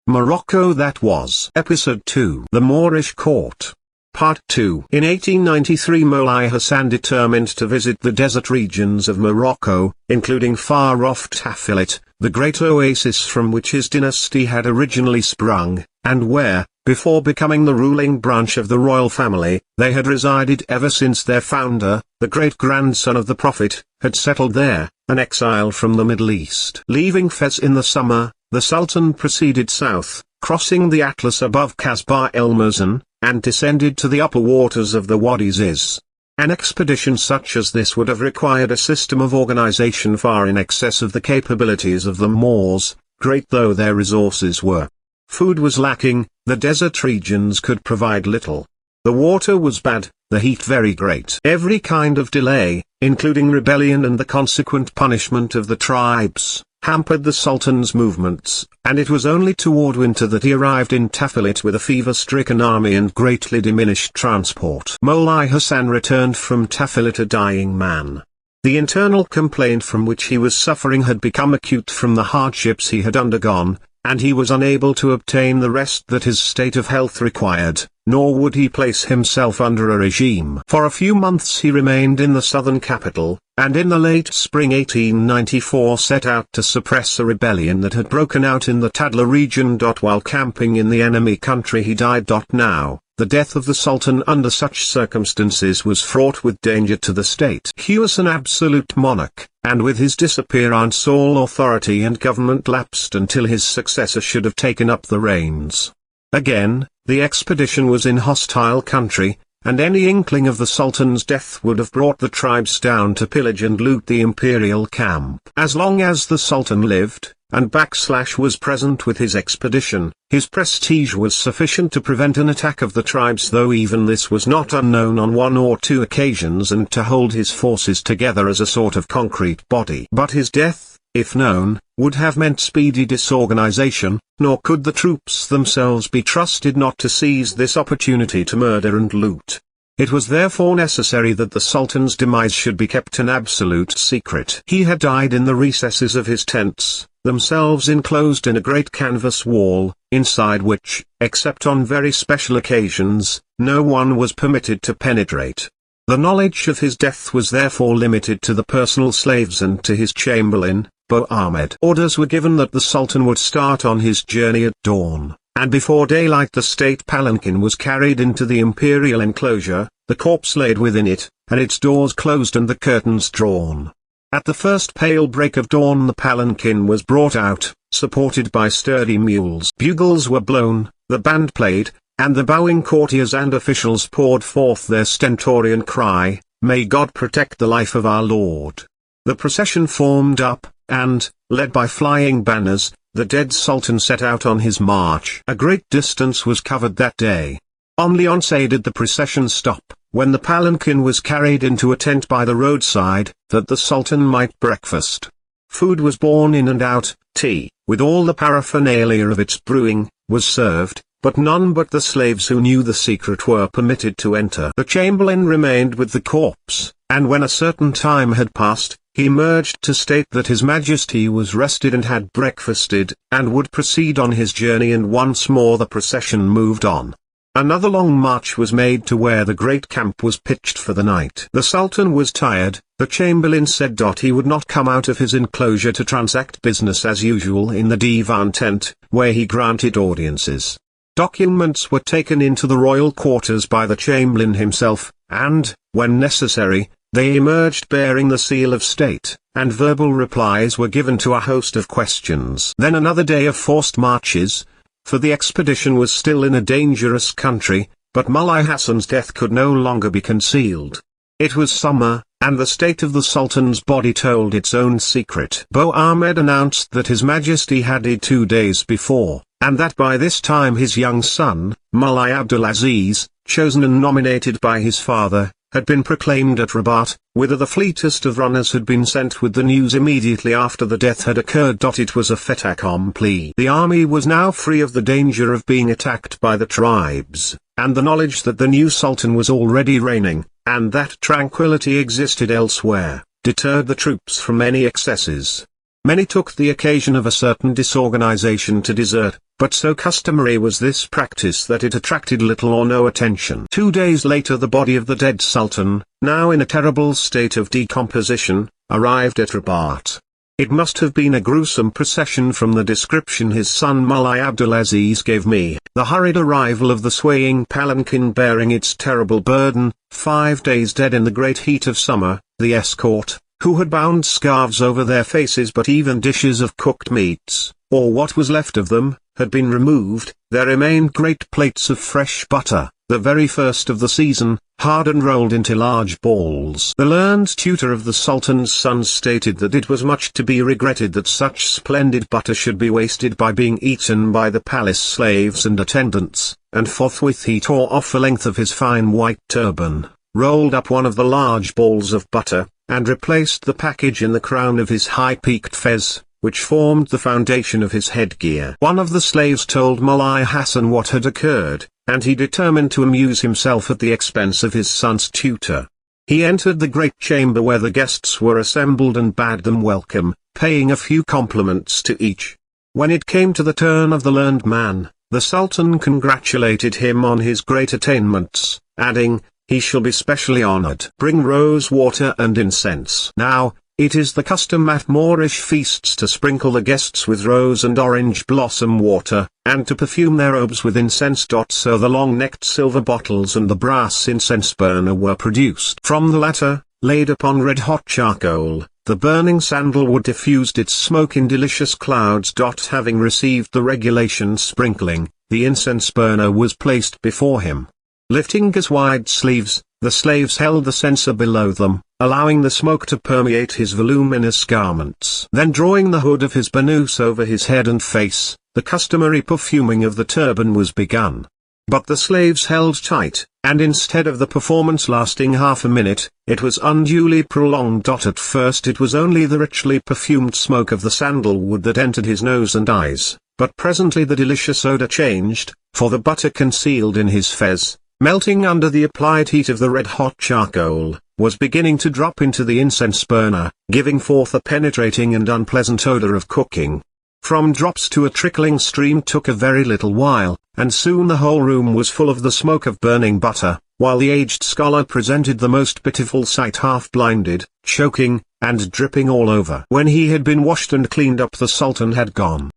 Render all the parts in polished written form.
Morocco, that was Episode 2. The Moorish Court. Part 2. In 1893 Moulai Hassan determined to visit the desert regions of Morocco, including far-off Tafilet, the great oasis from which his dynasty had originally sprung, and where, before becoming the ruling branch of the royal family, they had resided ever since their founder, the great-grandson of the Prophet, had settled there, an exile from the Middle East. Leaving Fez in the summer, the Sultan proceeded south, crossing the Atlas above Kasba elmazen, and descended to the upper waters of the Wadi Ziz. An expedition such as this would have required a system of organization far in excess of the capabilities of the Moors, great though their resources were. Food was lacking, the desert regions could provide little. The water was bad, the heat very great. Every kind of delay, including rebellion and the consequent punishment of the tribes, hampered the Sultan's movements, and it was only toward winter that he arrived in Tafilet with a fever-stricken army and greatly diminished transport. Moulai Hassan returned from Tafilet a dying man. The internal complaint from which he was suffering had become acute from the hardships he had undergone, and he was unable to obtain the rest that his state of health required, nor would he place himself under a regime. For a few months he remained in the southern capital, and in the late spring 1894 set out to suppress a rebellion that had broken out in the Tadla region. While camping in the enemy country he died. Now, the death of the Sultan under such circumstances was fraught with danger to the state. He was an absolute monarch, and with his disappearance all authority and government lapsed until his successor should have taken up the reins. Again, the expedition was in hostile country, and any inkling of the Sultan's death would have brought the tribes down to pillage and loot the imperial camp. As long as the Sultan lived, and was present with his expedition, his prestige was sufficient to prevent an attack of the tribes, though even this was not unknown on one or two occasions, and to hold his forces together as a sort of concrete body. But his death, if known, would have meant speedy disorganization, nor could the troops themselves be trusted not to seize this opportunity to murder and loot. It was therefore necessary that the Sultan's demise should be kept an absolute secret. He had died in the recesses of his tents, themselves enclosed in a great canvas wall, inside which, except on very special occasions, no one was permitted to penetrate. The knowledge of his death was therefore limited to the personal slaves and to his chamberlain, Bo Ahmed. Orders were given that the Sultan would start on his journey at dawn, and before daylight the state palanquin was carried into the imperial enclosure, the corpse laid within it, and its doors closed and the curtains drawn. At the first pale break of dawn the palanquin was brought out, supported by sturdy mules. Bugles were blown, the band played, and the bowing courtiers and officials poured forth their stentorian cry, "May God protect the life of our Lord." The procession formed up, and, led by flying banners, the dead Sultan set out on his march. A great distance was covered that day. Only on Say did the procession stop, when the palanquin was carried into a tent by the roadside, that the Sultan might breakfast. Food was borne in and out, tea, with all the paraphernalia of its brewing, was served, but none but the slaves who knew the secret were permitted to enter. The chamberlain remained with the corpse, and when a certain time had passed, he emerged to state that His Majesty was rested and had breakfasted, and would proceed on his journey, and once more the procession moved on. Another long march was made to where the great camp was pitched for the night. The Sultan was tired, the chamberlain said. He would not come out of his enclosure to transact business as usual in the divan tent, where he granted audiences. Documents were taken into the royal quarters by the chamberlain himself, and, when necessary, they emerged bearing the seal of state, and verbal replies were given to a host of questions. Then another day of forced marches, for the expedition was still in a dangerous country, but Moulai Hassan's death could no longer be concealed. It was summer, and the state of the Sultan's body told its own secret. Bo Ahmed announced that His Majesty had died 2 days before, and that by this time his young son, Moulai Abdulaziz, chosen and nominated by his father, had been proclaimed at Rabat, whither the fleetest of runners had been sent with the news immediately after the death had occurred. It was a fait accompli. The army was now free of the danger of being attacked by the tribes, and the knowledge that the new Sultan was already reigning, and that tranquility existed elsewhere, deterred the troops from any excesses. Many took the occasion of a certain disorganization to desert, but so customary was this practice that it attracted little or no attention. 2 days later the body of the dead sultan, now in a terrible state of decomposition, arrived at Rabat. It must have been a gruesome procession from the description his son Moulai Abdulaziz gave me. The hurried arrival of the swaying palanquin bearing its terrible burden, 5 days dead in the great heat of summer, the escort, who had bound scarves over their faces but even dishes of cooked meats, or what was left of them, had been removed. There remained great plates of fresh butter, the very first of the season, hard and rolled into large balls. The learned tutor of the Sultan's sons stated that it was much to be regretted that such splendid butter should be wasted by being eaten by the palace slaves and attendants, and forthwith he tore off a length of his fine white turban, rolled up one of the large balls of butter, and replaced the package in the crown of his high-peaked fez, which formed the foundation of his headgear. One of the slaves told Moulai Hassan what had occurred, and he determined to amuse himself at the expense of his son's tutor. He entered the great chamber where the guests were assembled and bade them welcome, paying a few compliments to each. When it came to the turn of the learned man, the Sultan congratulated him on his great attainments, adding, "He shall be specially honored. Bring rose water and incense." Now, it is the custom at Moorish feasts to sprinkle the guests with rose and orange blossom water, and to perfume their robes with incense. So the long-necked silver bottles and the brass incense burner were produced. From the latter, laid upon red-hot charcoal, the burning sandalwood diffused its smoke in delicious clouds. Having received the regulation sprinkling, the incense burner was placed before him. Lifting his wide sleeves, the slaves held the censer below them, allowing the smoke to permeate his voluminous garments. Then drawing the hood of his burnous over his head and face, the customary perfuming of the turban was begun. But the slaves held tight, and instead of the performance lasting half a minute, it was unduly prolonged. At first it was only the richly perfumed smoke of the sandalwood that entered his nose and eyes, but presently the delicious odor changed, for the butter concealed in his fez, melting under the applied heat of the red-hot charcoal, was beginning to drop into the incense burner, giving forth a penetrating and unpleasant odor of cooking. From drops to a trickling stream took a very little while, and soon the whole room was full of the smoke of burning butter, while the aged scholar presented the most pitiful sight, half-blinded, choking, and dripping all over. When he had been washed and cleaned up, the Sultan had gone.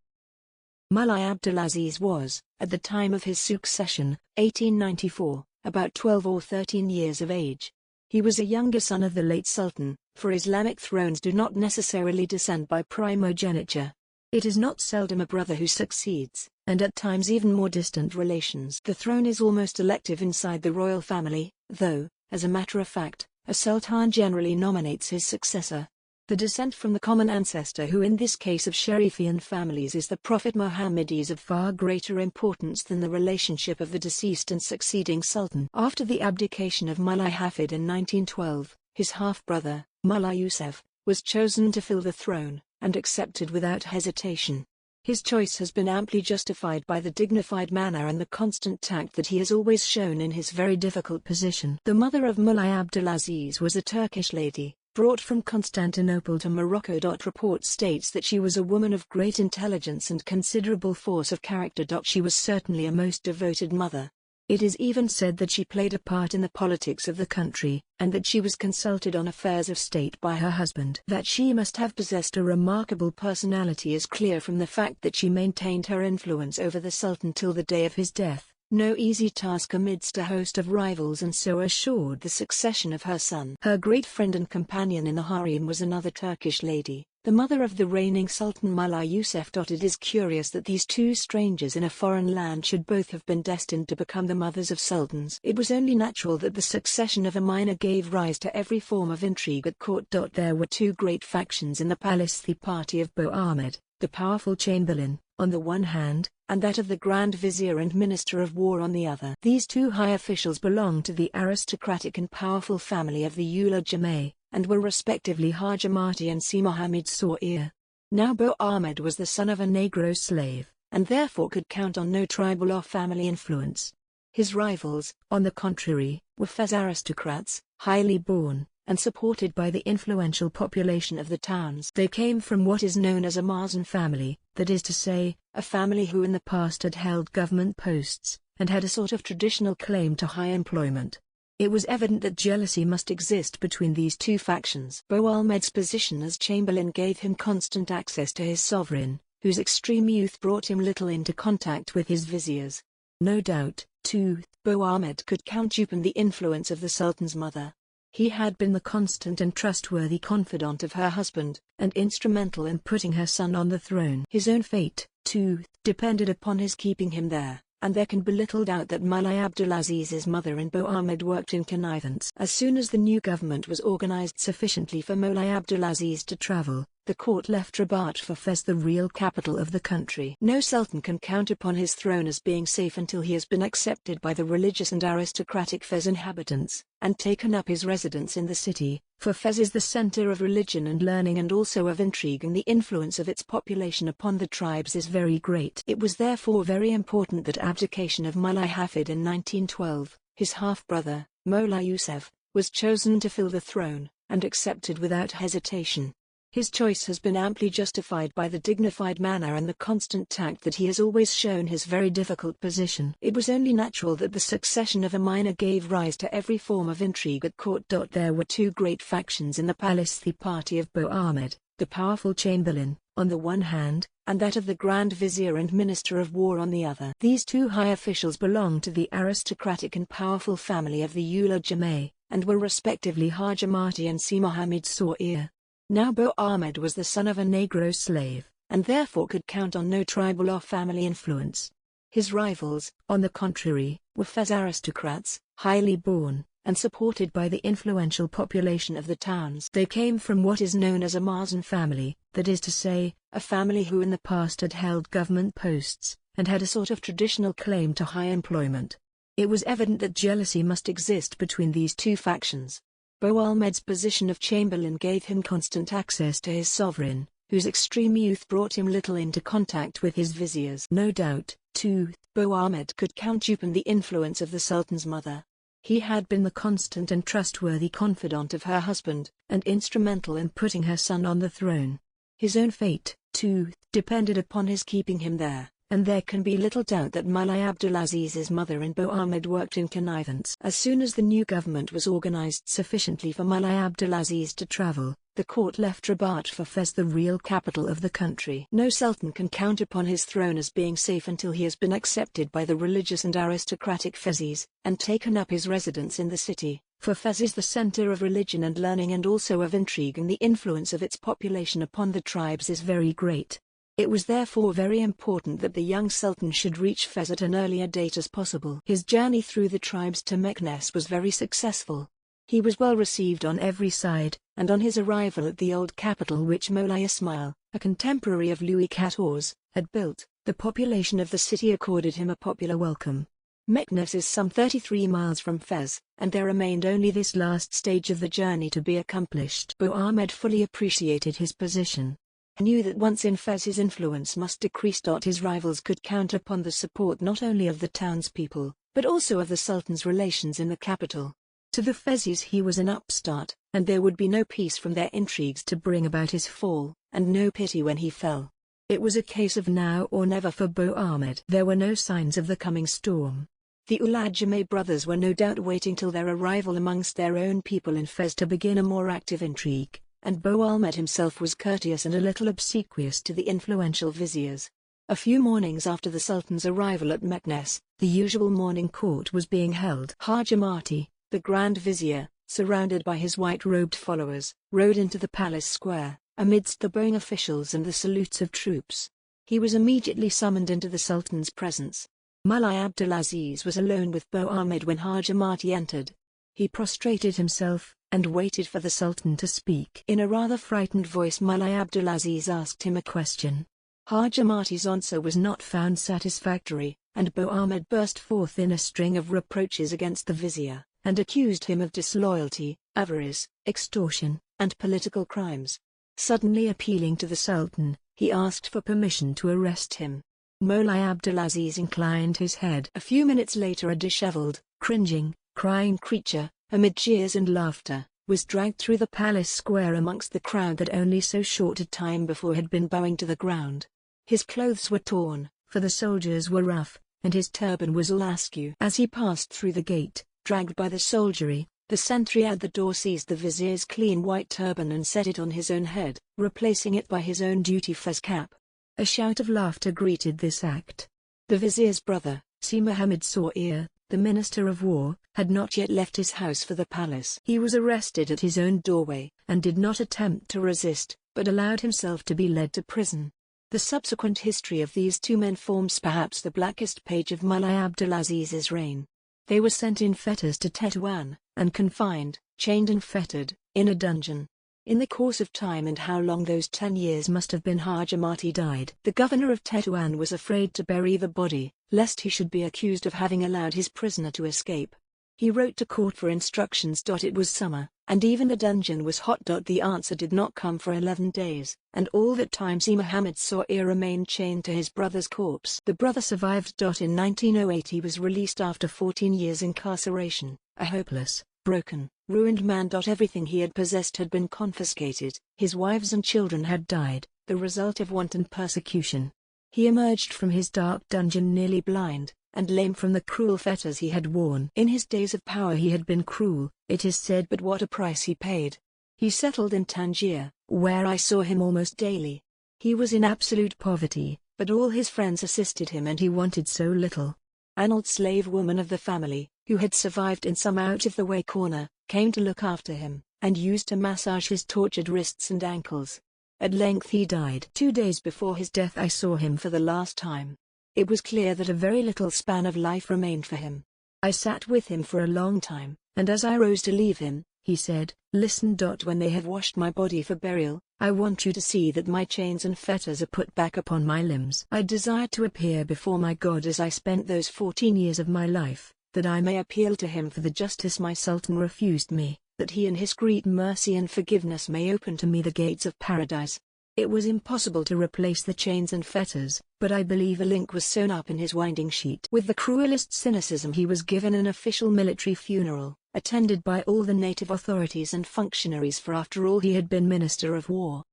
Moulai Abdulaziz was, at the time of his succession, 1894, about 12 or 13 years of age. He was a younger son of the late Sultan, for Islamic thrones do not necessarily descend by primogeniture. It is not seldom a brother who succeeds, and at times even more distant relations. The throne is almost elective inside the royal family, though, as a matter of fact, a sultan generally nominates his successor. The descent from the common ancestor, who in this case of Sharifian families is the Prophet Muhammad, is of far greater importance than the relationship of the deceased and succeeding sultan. After the abdication of Moulai Hafid in 1912, his half-brother, Moulai Yusuf, was chosen to fill the throne, and accepted without hesitation. His choice has been amply justified by the dignified manner and the constant tact that he has always shown in his very difficult position. The mother of Moulai Abdulaziz was a Turkish lady, brought from Constantinople to Morocco. Report states that she was a woman of great intelligence and considerable force of character. She was certainly a most devoted mother. It is even said that she played a part in the politics of the country, and that she was consulted on affairs of state by her husband. That she must have possessed a remarkable personality is clear from the fact that she maintained her influence over the Sultan till the day of his death, no easy task amidst a host of rivals, and so assured the succession of her son. Her great friend and companion in the harem was another Turkish lady, the mother of the reigning Sultan Moulai Yusuf. It is curious that these two strangers in a foreign land should both have been destined to become the mothers of sultans. It was only natural that the succession of a minor gave rise to every form of intrigue at court. There were two great factions in the palace: the party of Beau Ahmed, the powerful chamberlain, on the one hand, and that of the Grand Vizier and Minister of War on the other. These two high officials belonged to the aristocratic and powerful family of the Ula Jameh, and were respectively Haja Mati and Si Mohammed Soir. Now Beau Ahmed was the son of a Negro slave, and therefore could count on no tribal or family influence. His rivals, on the contrary, were Fez aristocrats, highly born, and supported by the influential population of the towns. They came from what is known as a elmazen family, that is to say, a family who in the past had held government posts, and had a sort of traditional claim to high employment. It was evident that jealousy must exist between these two factions. Boalmed's position as chamberlain gave him constant access to his sovereign, whose extreme youth brought him little into contact with his viziers. No doubt, too, Boalmed could count upon the influence of the Sultan's mother. He had been the constant and trustworthy confidant of her husband, and instrumental in putting her son on the throne. His own fate, too, depended upon his keeping him there, and there can be little doubt that Moulai Abdelaziz's mother and Boalmed worked in connivance. As soon as the new government was organized sufficiently for Moulai Abdelaziz to travel, the court left Rabat for Fez, the real capital of the country. No sultan can count upon his throne as being safe until he has been accepted by the religious and aristocratic Fez inhabitants, and taken up his residence in the city, for Fez is the center of religion and learning and also of intrigue, and the influence of its population upon the tribes is very great. It was therefore very important that abdication of Moulai Hafid in 1912, his half-brother, Moulai Youssef, was chosen to fill the throne, and accepted without hesitation. His choice has been amply justified by the dignified manner and the constant tact that he has always shown his very difficult position. It was only natural that the succession of a minor gave rise to every form of intrigue at court. There were two great factions in the palace: the party of Boalmed, the powerful chamberlain, on the one hand, and that of the Grand Vizier and Minister of War on the other. These two high officials belonged to the aristocratic and powerful family of the Ulad Jameh, and were respectively Haja Mati and Si Mohammed Sawir. Now Boalmed was the son of a Negro slave, and therefore could count on no tribal or family influence. His rivals, on the contrary, were Fez aristocrats, highly born, and supported by the influential population of the towns. They came from what is known as a elmazen family, that is to say, a family who in the past had held government posts, and had a sort of traditional claim to high employment. It was evident that jealousy must exist between these two factions. Boalmed's position of chamberlain gave him constant access to his sovereign, whose extreme youth brought him little into contact with his viziers. No doubt, too, Boalmed could count upon the influence of the Sultan's mother. He had been the constant and trustworthy confidant of her husband, and instrumental in putting her son on the throne. His own fate, too, depended upon his keeping him there, and there can be little doubt that Moulai Abdelaziz's mother and Boalmed worked in connivance. As soon as the new government was organized sufficiently for Moulai Abdelaziz to travel, the court left Rabat for Fez, the real capital of the country. No sultan can count upon his throne as being safe until he has been accepted by the religious and aristocratic Fezis, and taken up his residence in the city, for Fez is the center of religion and learning and also of intrigue, and the influence of its population upon the tribes is very great. It was therefore very important that the young sultan should reach Fez at an earlier date as possible. His journey through the tribes to Meknes was very successful. He was well received on every side, and on his arrival at the old capital which Moulay Ismail, a contemporary of Louis XIV, had built, the population of the city accorded him a popular welcome. Meknes is some 33 miles from Fez, and there remained only this last stage of the journey to be accomplished. Boalmed fully appreciated his position. He knew that once in Fez his influence must decrease. His rivals could count upon the support not only of the townspeople, but also of the Sultan's relations in the capital. To the Fezis he was an upstart, and there would be no peace from their intrigues to bring about his fall, and no pity when he fell. It was a case of now or never for Boalmed. There were no signs of the coming storm. The Ulad Jameh brothers were no doubt waiting till their arrival amongst their own people in Fez to begin a more active intrigue, and Boalmed himself was courteous and a little obsequious to the influential viziers. A few mornings after the Sultan's arrival at Meknes, the usual morning court was being held. Haja Mati, the Grand Vizier, surrounded by his white-robed followers, rode into the palace square, amidst the bowing officials and the salutes of troops. He was immediately summoned into the Sultan's presence. Moulai Abdelaziz was alone with Boalmed when Haja Mati entered. He prostrated himself, and waited for the Sultan to speak. In a rather frightened voice Moulai Abdelaziz asked him a question. Haja Mati's answer was not found satisfactory, and Boalmed burst forth in a string of reproaches against the vizier, and accused him of disloyalty, avarice, extortion, and political crimes. Suddenly appealing to the Sultan, he asked for permission to arrest him. Moulai Abdelaziz inclined his head. A few minutes later a disheveled, cringing, crying creature, amid cheers and laughter, was dragged through the palace square amongst the crowd that only so short a time before had been bowing to the ground. His clothes were torn, for the soldiers were rough, and his turban was all askew. As he passed through the gate, dragged by the soldiery, the sentry at the door seized the vizier's clean white turban and set it on his own head, replacing it by his own duty fez cap. A shout of laughter greeted this act. The vizier's brother, Si Muhammad Sa'ir, the Minister of War, had not yet left his house for the palace. He was arrested at his own doorway, and did not attempt to resist, but allowed himself to be led to prison. The subsequent history of these two men forms perhaps the blackest page of Moulai Abdelaziz's reign. They were sent in fetters to Tetuan, and confined, chained and fettered, in a dungeon. In the course of time, and how long those 10 years must have been, Hajamati died. The governor of Tetuan was afraid to bury the body, lest he should be accused of having allowed his prisoner to escape. He wrote to court for instructions. It was summer, and even the dungeon was hot. The answer did not come for 11 days, and all that time Si Muhammad Sa'ir remained chained to his brother's corpse. The brother survived. In 1908 he was released after 14 years incarceration, a hopeless, broken, ruined man. Everything he had possessed had been confiscated, his wives and children had died, the result of wanton persecution. He emerged from his dark dungeon nearly blind, and lame from the cruel fetters he had worn. In his days of power he had been cruel, it is said, but what a price he paid. He settled in Tangier, where I saw him almost daily. He was in absolute poverty, but all his friends assisted him, and he wanted so little. An old slave woman of the family, who had survived in some out-of-the-way corner, came to look after him, and used to massage his tortured wrists and ankles. At length he died. 2 days before his death I saw him for the last time. It was clear that a very little span of life remained for him. I sat with him for a long time, and as I rose to leave him, he said, "Listen. When they have washed my body for burial, I want you to see that my chains and fetters are put back upon my limbs. I desire to appear before my God as I spent those 14 years of my life, that I may appeal to him for the justice my Sultan refused me, that he in his great mercy and forgiveness may open to me the gates of paradise." It was impossible to replace the chains and fetters, but I believe a link was sewn up in his winding sheet. With the cruelest cynicism he was given an official military funeral, attended by all the native authorities and functionaries, for after all he had been Minister of War.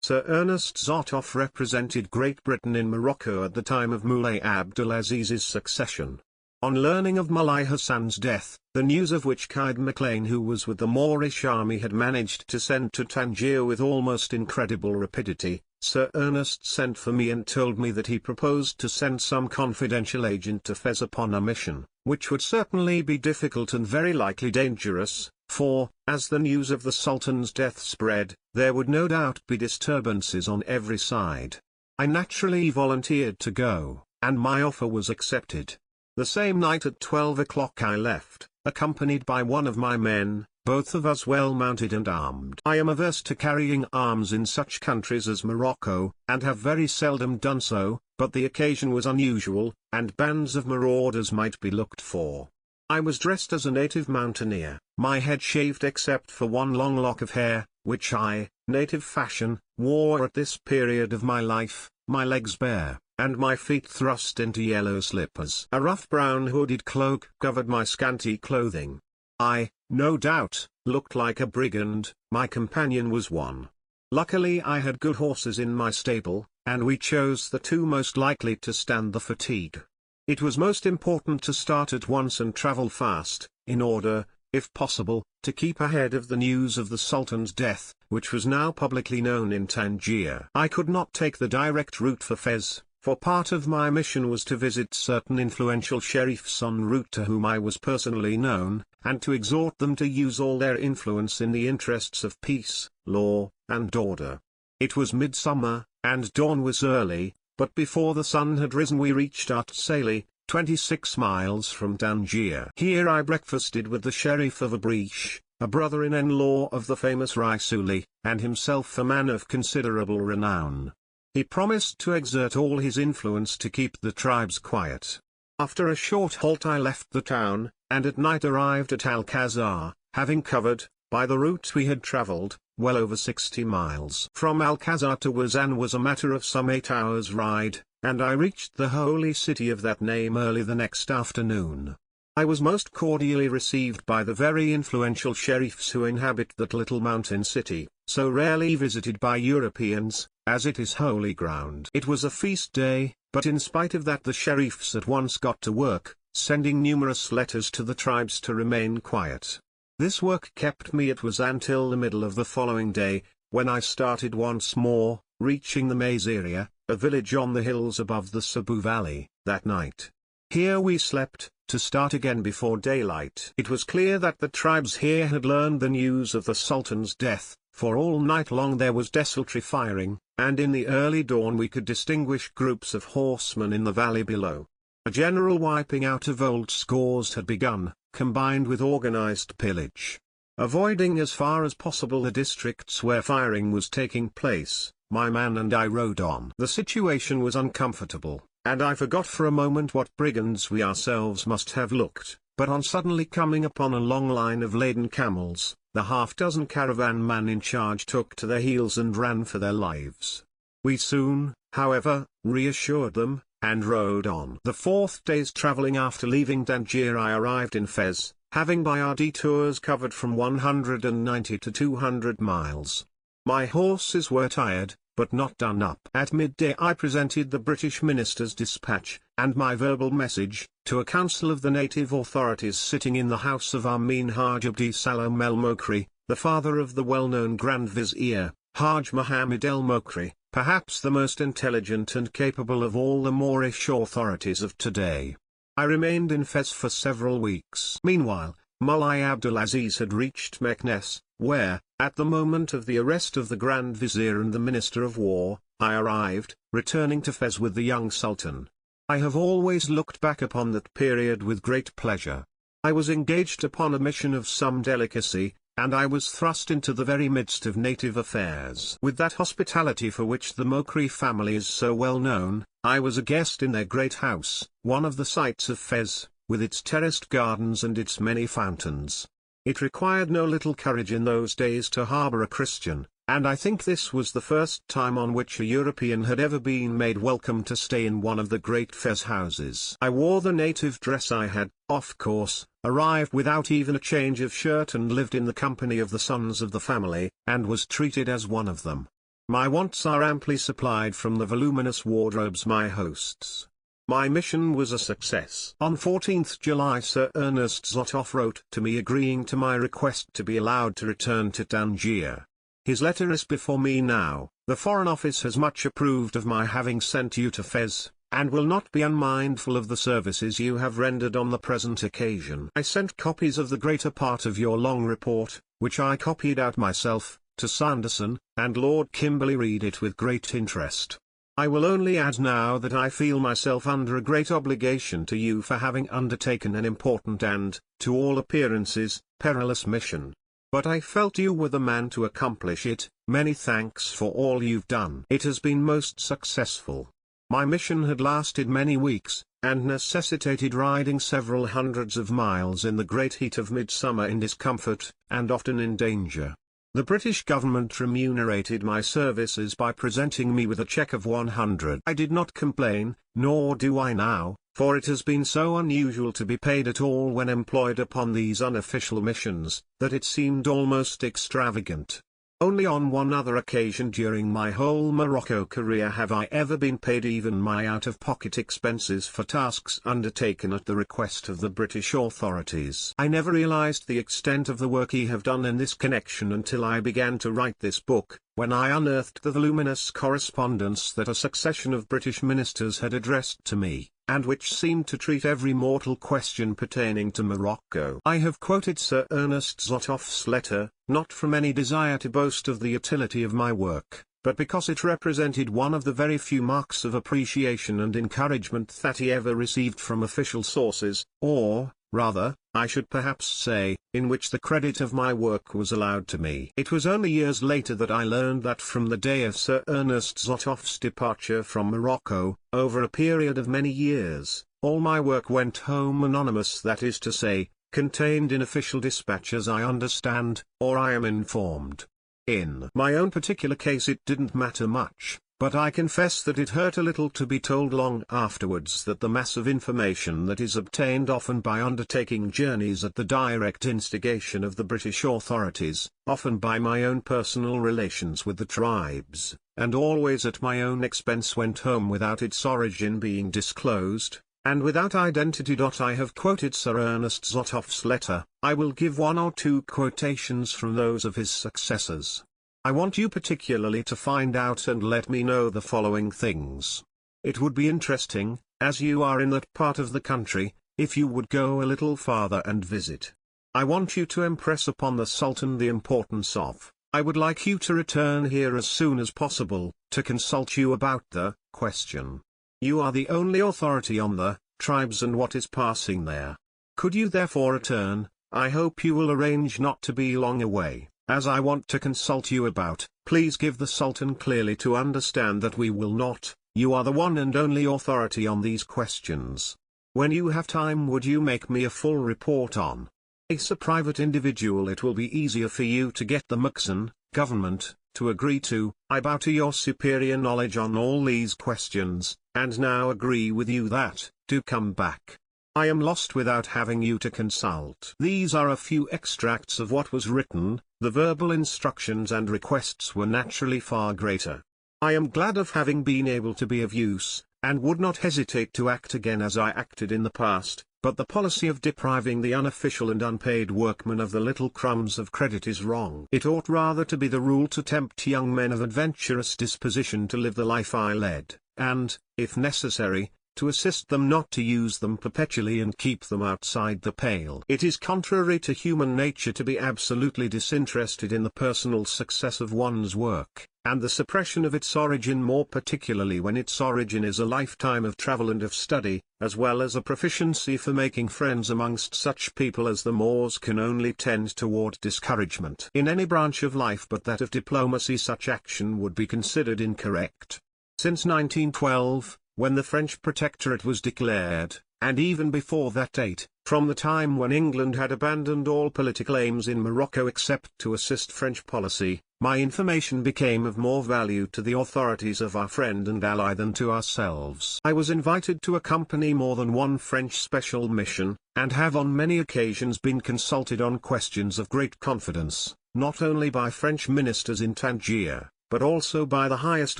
Sir Ernest Zotoff represented Great Britain in Morocco at the time of Moulay Abdelaziz's succession. On learning of Moulai Hassan's death, the news of which Qaid Maclean, who was with the Moorish army, had managed to send to Tangier with almost incredible rapidity, Sir Ernest sent for me and told me that he proposed to send some confidential agent to Fez upon a mission, which would certainly be difficult and very likely dangerous, for, as the news of the Sultan's death spread, there would no doubt be disturbances on every side. I naturally volunteered to go, and my offer was accepted. The same night at 12 o'clock I left, accompanied by one of my men, both of us well mounted and armed. I am averse to carrying arms in such countries as Morocco, and have very seldom done so, but the occasion was unusual, and bands of marauders might be looked for. I was dressed as a native mountaineer, my head shaved except for one long lock of hair, which I, native fashion, wore at this period of my life, my legs bare, and my feet thrust into yellow slippers. A rough brown hooded cloak covered my scanty clothing. I, no doubt, looked like a brigand, my companion was one. Luckily I had good horses in my stable, and we chose the two most likely to stand the fatigue. It was most important to start at once and travel fast, in order, if possible, to keep ahead of the news of the Sultan's death, which was now publicly known in Tangier. I could not take the direct route for Fez, for part of my mission was to visit certain influential sheriffs en route to whom I was personally known, and to exhort them to use all their influence in the interests of peace, law, and order. It was midsummer, and dawn was early, but before the sun had risen we reached Artsali, 26 miles from Tangier. Here I breakfasted with the Sheriff of Abriche, a brother-in-law of the famous Raisuli, and himself a man of considerable renown. He promised to exert all his influence to keep the tribes quiet. After a short halt I left the town, and at night arrived at Alcazar, having covered, by the route we had travelled, well over 60 miles. From Alcazar to Wazan was a matter of some 8 hours' ride, and I reached the holy city of that name early the next afternoon. I was most cordially received by the very influential sheriffs who inhabit that little mountain city, so rarely visited by Europeans, as it is holy ground. It was a feast day, but in spite of that the sheriffs at once got to work, sending numerous letters to the tribes to remain quiet. This work kept me at was until the middle of the following day, when I started once more, reaching the Mazeria, a village on the hills above the Sabu Valley, that night. Here we slept, to start again before daylight. It was clear that the tribes here had learned the news of the Sultan's death, for all night long there was desultory firing, and in the early dawn we could distinguish groups of horsemen in the valley below. A general wiping out of old scores had begun, combined with organized pillage. Avoiding as far as possible the districts where firing was taking place, my man and I rode on. The situation was uncomfortable, and I forgot for a moment what brigands we ourselves must have looked, but on suddenly coming upon a long line of laden camels, the half-dozen caravan men in charge took to their heels and ran for their lives. We soon, however, reassured them, and rode on. The fourth day's travelling after leaving Tangier I arrived in Fez, having by our detours covered from 190 to 200 miles. My horses were tired, but not done up. At midday I presented the British minister's dispatch, and my verbal message, to a council of the native authorities sitting in the house of Amin Haj Abdi Salam el-Mokri, the father of the well-known Grand Vizier, Haj Muhammad el-Mokri, perhaps the most intelligent and capable of all the Moorish authorities of today. I remained in Fez for several weeks. Meanwhile, Moulai Abdulaziz had reached Meknes, where, at the moment of the arrest of the Grand Vizier and the Minister of War, I arrived, returning to Fez with the young Sultan. I have always looked back upon that period with great pleasure. I was engaged upon a mission of some delicacy, and I was thrust into the very midst of native affairs. With that hospitality for which the Mokri family is so well known, I was a guest in their great house, one of the sights of Fez, with its terraced gardens and its many fountains. It required no little courage in those days to harbour a Christian, and I think this was the first time on which a European had ever been made welcome to stay in one of the great Fez houses. I wore the native dress I had, of course, arrived without even a change of shirt and lived in the company of the sons of the family, and was treated as one of them. My wants are amply supplied from the voluminous wardrobes my hosts. My mission was a success. On 14th July Sir Ernest Zotoff wrote to me agreeing to my request to be allowed to return to Tangier. His letter is before me now. The Foreign Office has much approved of my having sent you to Fez, and will not be unmindful of the services you have rendered on the present occasion. I sent copies of the greater part of your long report, which I copied out myself, to Sanderson, and Lord Kimberley read it with great interest. I will only add now that I feel myself under a great obligation to you for having undertaken an important and, to all appearances, perilous mission. But I felt you were the man to accomplish it. Many thanks for all you've done. It has been most successful. My mission had lasted many weeks, and necessitated riding several hundreds of miles in the great heat of midsummer in discomfort, and often in danger. The British government remunerated my services by presenting me with a cheque of 100. I did not complain, nor do I now, for it has been so unusual to be paid at all when employed upon these unofficial missions, that it seemed almost extravagant. Only on one other occasion during my whole Morocco career have I ever been paid even my out-of-pocket expenses for tasks undertaken at the request of the British authorities. I never realized the extent of the work I have done in this connection until I began to write this book, when I unearthed the voluminous correspondence that a succession of British ministers had addressed to me, and which seemed to treat every mortal question pertaining to Morocco. I have quoted Sir Ernest Zotoff's letter, not from any desire to boast of the utility of my work, but because it represented one of the very few marks of appreciation and encouragement that he ever received from official sources, or, rather, I should perhaps say, in which the credit of my work was allowed to me. It was only years later that I learned that from the day of Sir Ernest Zotoff's departure from Morocco, over a period of many years, all my work went home anonymous, that is to say, contained in official dispatch as I understand, or I am informed. In my own particular case it didn't matter much, but I confess that it hurt a little to be told long afterwards that the mass of information that is obtained often by undertaking journeys at the direct instigation of the British authorities, often by my own personal relations with the tribes, and always at my own expense went home without its origin being disclosed, and without identity. I have quoted Sir Ernest Zotoff's letter. I will give one or two quotations from those of his successors. I want you particularly to find out and let me know the following things. It would be interesting, as you are in that part of the country, if you would go a little farther and visit. I want you to impress upon the Sultan the importance of. I would like you to return here as soon as possible, to consult you about the question. You are the only authority on the tribes and what is passing there. Could you therefore return? I hope you will arrange not to be long away. As I want to consult you about, please give the Sultan clearly to understand that we will not, you are the one and only authority on these questions. When you have time, would you make me a full report on? As a private individual, it will be easier for you to get the Moroccan government to agree to. I bow to your superior knowledge on all these questions, and now agree with you that, do come back. I am lost without having you to consult. These are a few extracts of what was written. The verbal instructions and requests were naturally far greater. I am glad of having been able to be of use, and would not hesitate to act again as I acted in the past, but the policy of depriving the unofficial and unpaid workmen of the little crumbs of credit is wrong. It ought rather to be the rule to tempt young men of adventurous disposition to live the life I led, and, if necessary, to assist them not to use them perpetually and keep them outside the pale. It is contrary to human nature to be absolutely disinterested in the personal success of one's work, and the suppression of its origin, more particularly when its origin is a lifetime of travel and of study, as well as a proficiency for making friends amongst such people as the Moors, can only tend toward discouragement. In any branch of life but that of diplomacy, such action would be considered incorrect. Since 1912, when the French Protectorate was declared, and even before that date, from the time when England had abandoned all political aims in Morocco except to assist French policy, my information became of more value to the authorities of our friend and ally than to ourselves. I was invited to accompany more than one French special mission, and have on many occasions been consulted on questions of great confidence, not only by French ministers in Tangier, but also by the highest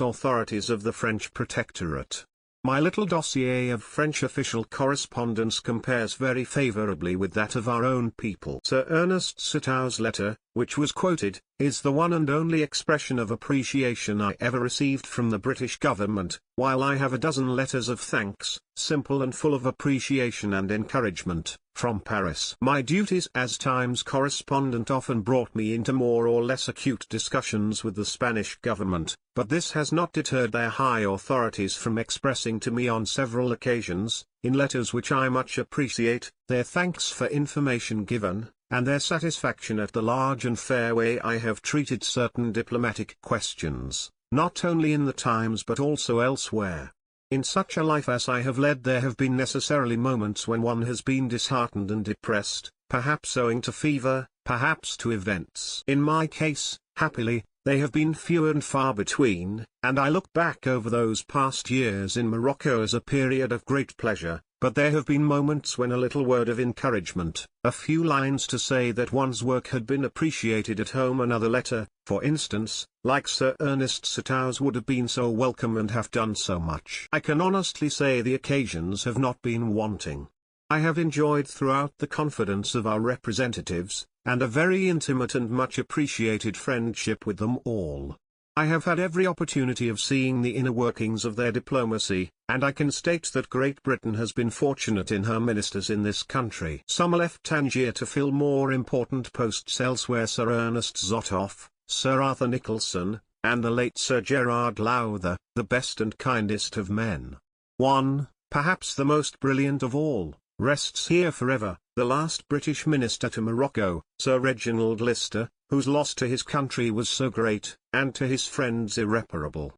authorities of the French Protectorate. My little dossier of French official correspondence compares very favorably with that of our own people. Sir Ernest Sitow's letter, which was quoted, is the one and only expression of appreciation I ever received from the British government, while I have a dozen letters of thanks, simple and full of appreciation and encouragement, from Paris. My duties as Times correspondent often brought me into more or less acute discussions with the Spanish government, but this has not deterred their high authorities from expressing to me on several occasions, in letters which I much appreciate, their thanks for information given, and their satisfaction at the large and fair way I have treated certain diplomatic questions, not only in the Times but also elsewhere. In such a life as I have led, there have been necessarily moments when one has been disheartened and depressed, perhaps owing to fever, perhaps to events. In my case, happily, they have been few and far between, and I look back over those past years in Morocco as a period of great pleasure. But there have been moments when a little word of encouragement, a few lines to say that one's work had been appreciated at home, another letter, for instance, like Sir Ernest Sitow's, would have been so welcome and have done so much. I can honestly say the occasions have not been wanting. I have enjoyed throughout the confidence of our representatives, and a very intimate and much appreciated friendship with them all. I have had every opportunity of seeing the inner workings of their diplomacy, and I can state that Great Britain has been fortunate in her ministers in this country. Some left Tangier to fill more important posts elsewhere: Sir Ernest Zotoff, Sir Arthur Nicholson, and the late Sir Gerard Lowther, the best and kindest of men. One, perhaps the most brilliant of all, rests here forever, the last British minister to Morocco, Sir Reginald Lister, whose loss to his country was so great, and to his friends irreparable.